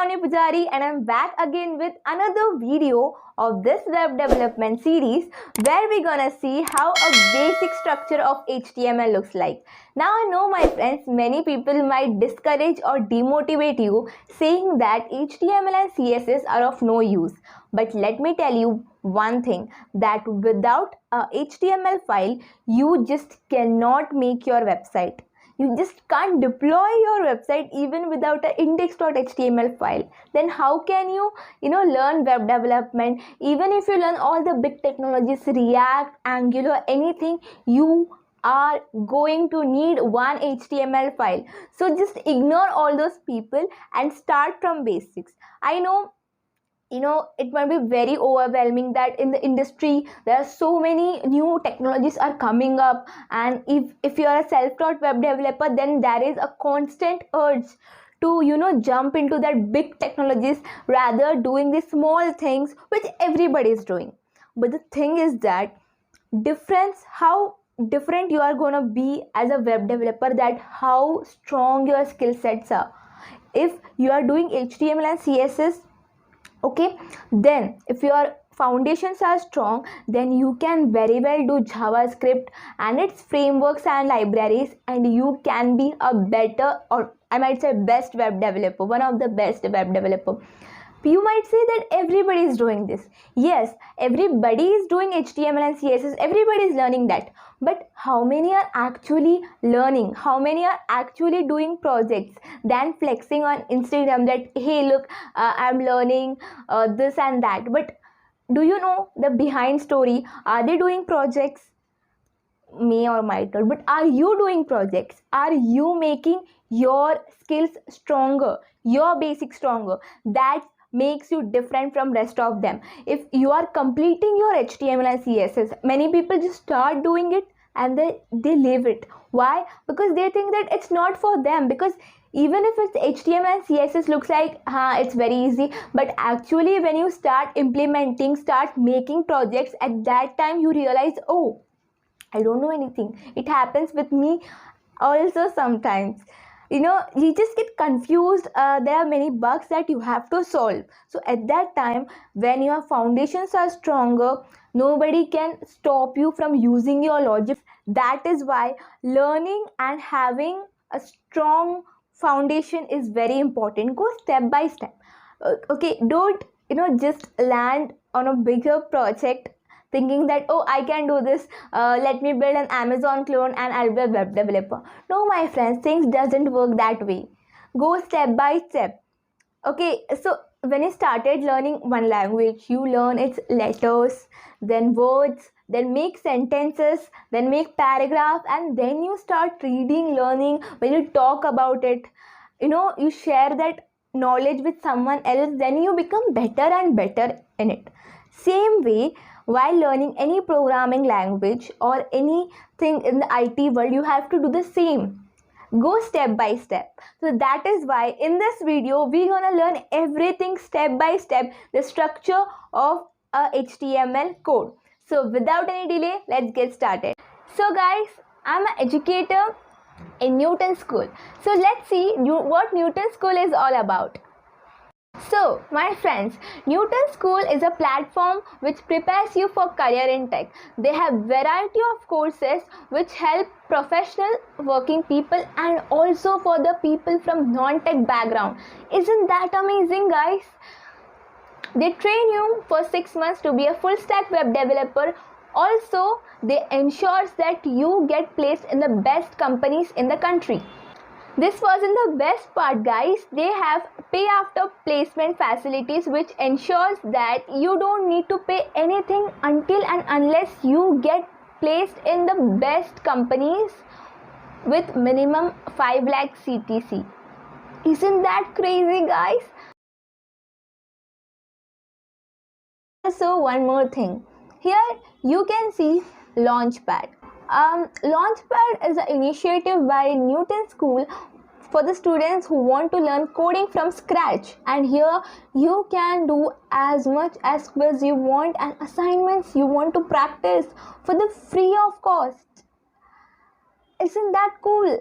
And I'm back again with another video of this web development series where we're gonna see how a basic structure of HTML looks like. Now I know, my friends, many people might discourage or demotivate you saying that HTML and CSS are of no use. But let me tell you one thing, that without a HTML file, you just cannot make your website. You just can't deploy your website even without an index.html file. Then how can you learn web development? Even if you learn all the big technologies, React, Angular, anything, you are going to need one HTML file. So just ignore all those people and start from basics. I know it might be very overwhelming that in the industry there are so many new technologies are coming up, and if you are a self-taught web developer, then there is a constant urge to jump into that big technologies rather doing the small things which everybody is doing. But the thing is that how different you are going to be as a web developer, that how strong your skill sets are. If you are doing HTML and CSS, okay, then if your foundations are strong, then you can very well do JavaScript and its frameworks and libraries, and you can be a better, or I might say best web developer, one of the best web developer. You might say that everybody is doing this. Yes, everybody is doing HTML and CSS, everybody is learning that. But how many are actually learning? How many are actually doing projects than flexing on Instagram that, hey, look, I'm learning this and that. But do you know the behind story? Are they doing projects? May or might not. But are you doing projects? Are you making your skills stronger, your basics stronger? That makes you different from rest of them. If you are completing your HTML and CSS, many people just start doing it and they leave it. Why? Because they think that it's not for them. Because even if it's HTML and CSS looks like it's very easy, but actually when you start implementing, start making projects, at that time you realize, oh, I don't know anything. It happens with me also sometimes. You just get confused. There are many bugs that you have to solve. So at that time, when your foundations are stronger, nobody can stop you from using your logic. That is why learning and having a strong foundation is very important. Go step by step. Okay, don't just land on a bigger project thinking that, oh, I can do this, let me build an Amazon clone and I'll be a web developer. No, my friends, things doesn't work that way. Go step by step. Okay, so when you started learning one language, you learn its letters, then words, then make sentences, then make paragraph, and then you start reading, learning. When you talk about it, you share that knowledge with someone else, then you become better and better in it. Same way, while learning any programming language or anything in the IT world, you have to do the same. Go step by step. So that is why in this video, we're gonna learn everything step by step, the structure of a HTML code. So without any delay, let's get started. So guys, I'm an educator in Newton School. So let's see what Newton School is all about. So, my friends, Newton School is a platform which prepares you for career in tech. They have variety of courses which help professional working people and also for the people from non-tech background. Isn't that amazing, guys? They train you for 6 months to be a full stack web developer. Also, they ensures that you get placed in the best companies in the country. This wasn't the best part, guys. They have pay after placement facilities which ensures that you don't need to pay anything until and unless you get placed in the best companies with minimum 5 lakh CTC. Isn't that crazy, guys? So one more thing. Here you can see Launchpad. Launchpad is an initiative by Newton School for the students who want to learn coding from scratch, and here you can do as much as quiz you want and assignments you want to practice for the free of cost. Isn't that cool?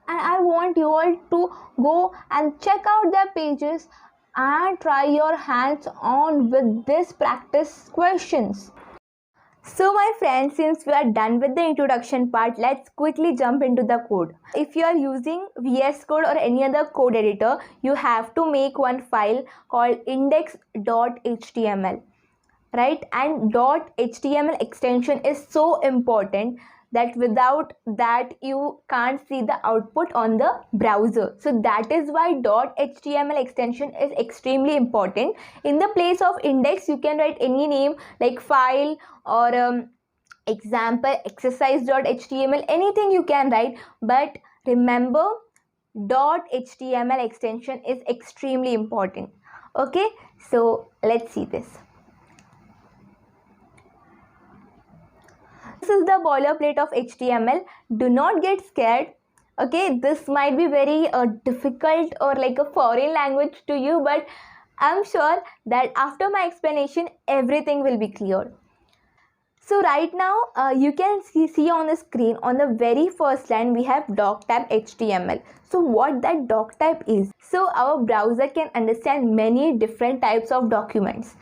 And I want you all to go and check out their pages and try your hands on with this practice questions. So my friends, since we are done with the introduction part, let's quickly jump into the code. If you are using VS Code or any other code editor, you have to make one file called index.html, right? And .html extension is so important that without that you can't see the output on the browser. So that is why .html extension is extremely important. In the place of index, you can write any name like file or example exercise.html, anything you can write, but remember .html extension is extremely important. Okay, so let's see this. This is the boilerplate of HTML. Do not get scared. Okay, this might be very difficult or like a foreign language to you, but I'm sure that after my explanation, everything will be clear. So right now, you can see on the screen, on the very first line, we have doctype HTML. So what that doctype is? So our browser can understand many different types of documents.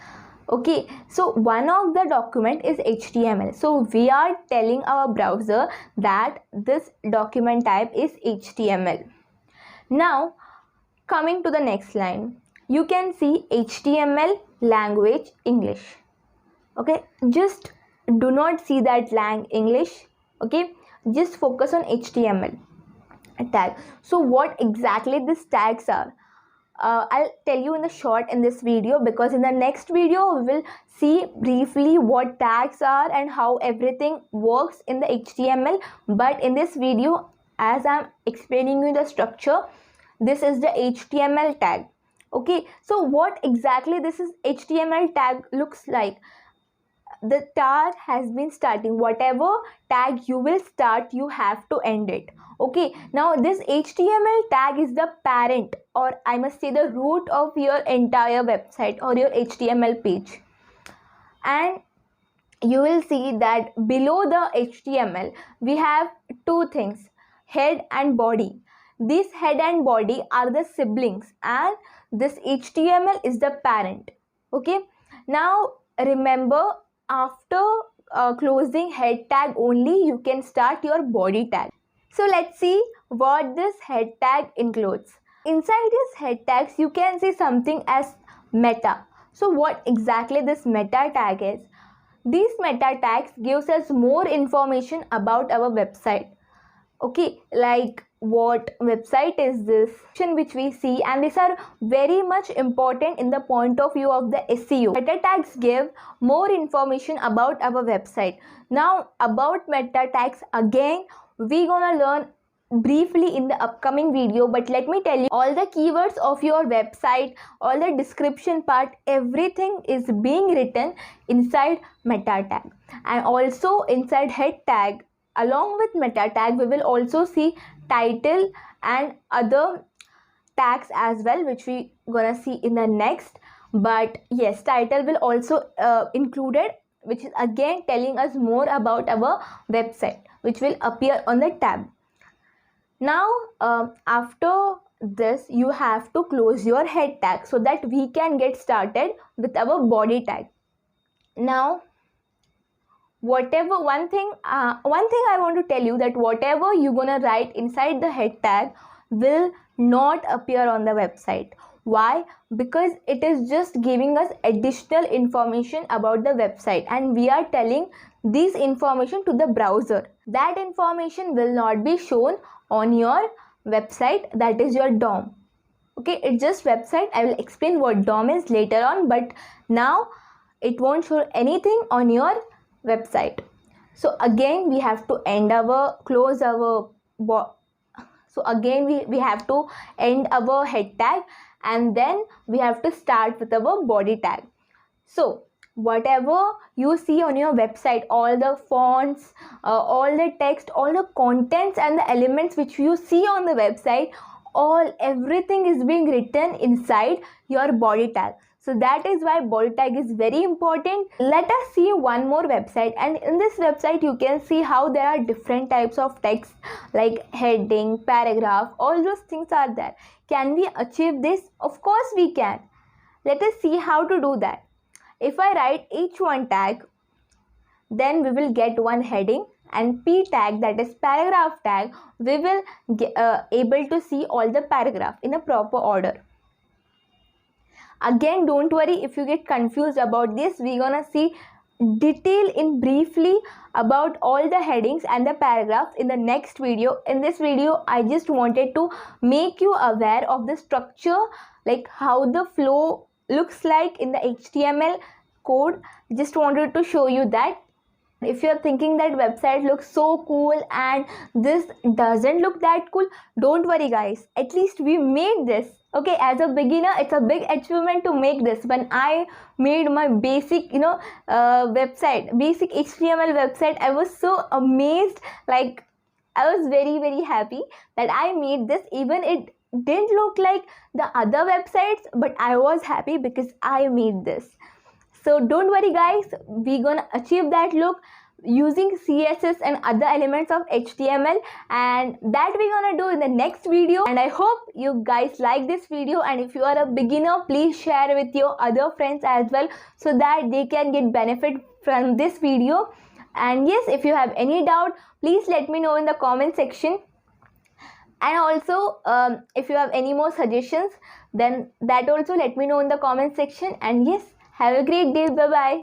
Okay, so one of the document is HTML. So we are telling our browser that this document type is HTML. Now, coming to the next line, you can see HTML language English. Okay, just do not see that lang English. Okay, just focus on HTML tag. So what exactly these tags are? I'll tell you in the short in this video, because in the next video we will see briefly what tags are and how everything works in the HTML. But in this video, as I'm explaining you the structure, this is the HTML tag. Okay, so what exactly this is HTML tag looks like? The tag has been starting. Whatever tag you will start, you have to end it. Okay, now this HTML tag is the parent, or I must say the root of your entire website or your HTML page. And you will see that below the HTML we have two things, head and body. This head and body are the siblings and this HTML is the parent. Okay, now remember, after closing head tag only you can start your body tag. So let's see what this head tag includes. Inside this head tags you can see something as meta. So what exactly this meta tag is? These meta tags gives us more information about our website. Okay, like what website is this, which we see, and these are very much important in the point of view of the SEO. Meta tags give more information about our website. Now about meta tags, again we're gonna learn briefly in the upcoming video, but let me tell you, all the keywords of your website, all the description part, everything is being written inside meta tag. And also inside head tag, along with meta tag, we will also see title and other tags as well, which we gonna see in the next. But yes, title will also included, which is again telling us more about our website, which will appear on the tab. Now after this you have to close your head tag so that we can get started with our body tag. Now whatever one thing I want to tell you, that whatever you're gonna write inside the head tag will not appear on the website. Why? Because it is just giving us additional information about the website and we are telling this information to the browser. That information will not be shown on your website, that is your DOM. Okay, it's just website. I will explain what DOM is later on, but now it won't show anything on your website. So again we have to end our so again we have to end our head tag and then we have to start with our body tag. So whatever you see on your website, all the fonts, all the text, all the contents and the elements which you see on the website, everything is being written inside your body tag. So that is why body tag is very important. Let us see one more website, and in this website you can see how there are different types of text like heading, paragraph, all those things are there. Can we achieve this? Of course we can. Let us see how to do that. If I write h1 tag, then we will get one heading, and p tag, that is paragraph tag, we will able to see all the paragraph in a proper order. Again, don't worry if you get confused about this. We're gonna see detail in briefly about all the headings and the paragraphs in the next video. In this video, I just wanted to make you aware of the structure, like how the flow looks like in the HTML code. Just wanted to show you that. If you're thinking that website looks so cool and this doesn't look that cool, don't worry guys, at least we made this. Okay, as a beginner, it's a big achievement to make this. When I made my basic website, basic HTML website, I was so amazed. Like, I was very happy that I made this. Even it didn't look like the other websites, but I was happy because I made this. So don't worry guys, we're gonna achieve that look using CSS and other elements of HTML, and that we're gonna do in the next video. And I hope you guys like this video, and if you are a beginner, please share with your other friends as well so that they can get benefit from this video. And yes, if you have any doubt, please let me know in the comment section. And also if you have any more suggestions, then that also let me know in the comment section. And yes, have a great day. Bye bye.